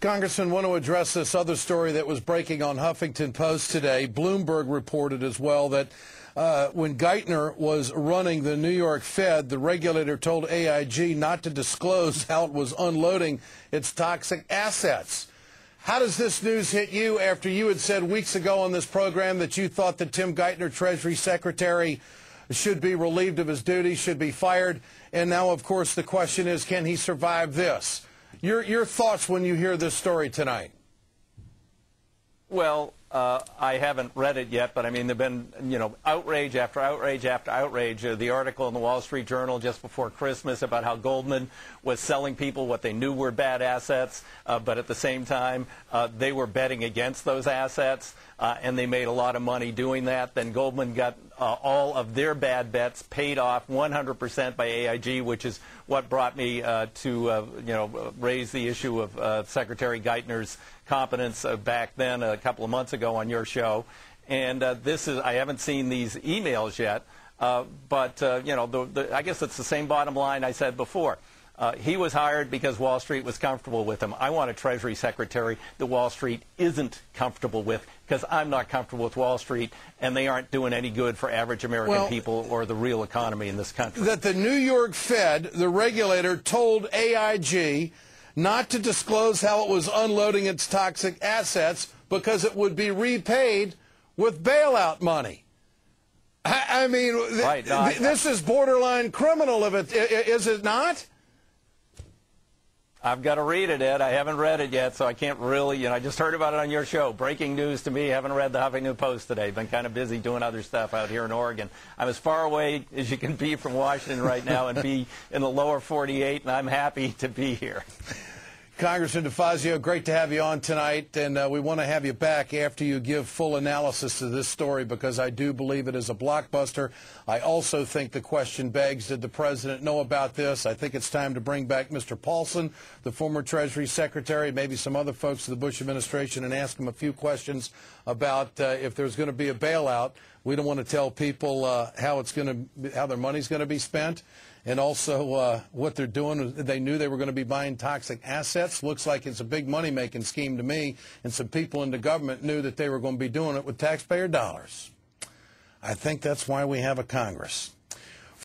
Congressman, want to address this other story that was breaking on Huffington Post today. Bloomberg reported as well that when Geithner was running the New York Fed, the regulator told AIG not to disclose how it was unloading its toxic assets. How does this news hit you after you had said weeks ago on this program that you thought that Tim Geithner, Treasury Secretary, should be relieved of his duties, should be fired? And now, of course, the question is, can he survive this? Your thoughts when you hear this story tonight? Well, I haven't read it yet, but I mean, there've been, outrage after outrage after outrage. The article in the Wall Street Journal just before Christmas about how Goldman was selling people what they knew were bad assets, but at the same time, they were betting against those assets, and they made a lot of money doing that. Then Goldman got all of their bad bets paid off 100% by AIG, which is what brought me to raise the issue of Secretary Geithner's competence back then a couple of months ago on your show. And I haven't seen these emails yet, but I guess it's the same bottom line I said before. He was hired because Wall Street was comfortable with him. I want a Treasury Secretary that Wall Street isn't comfortable with, because I'm not comfortable with Wall Street, and they aren't doing any good for average American people or the real economy in this country. That the New York Fed, the regulator, told AIG not to disclose how it was unloading its toxic assets because it would be repaid with bailout money. I mean, this is borderline criminal, is it not? I've got to read it, Ed. I haven't read it yet, so I can't really, I just heard about it on your show. Breaking news to me. Haven't read the Huffington Post today. Been kind of busy doing other stuff out here in Oregon. I'm as far away as you can be from Washington right now and be in the lower 48, and I'm happy to be here. Congressman DeFazio, great to have you on tonight, and we want to have you back after you give full analysis to this story, because I do believe it is a blockbuster. I also think the question begs, did the president know about this? I think it's time to bring back Mr. Paulson, the former Treasury Secretary, maybe some other folks of the Bush administration, and ask them a few questions about if there's going to be a bailout. We don't want to tell people how their money's going to be spent. And also what they're doing. They knew they were going to be buying toxic assets. Looks like it's a big money-making scheme to me. And some people in the government knew that they were going to be doing it with taxpayer dollars. I think that's why we have a Congress.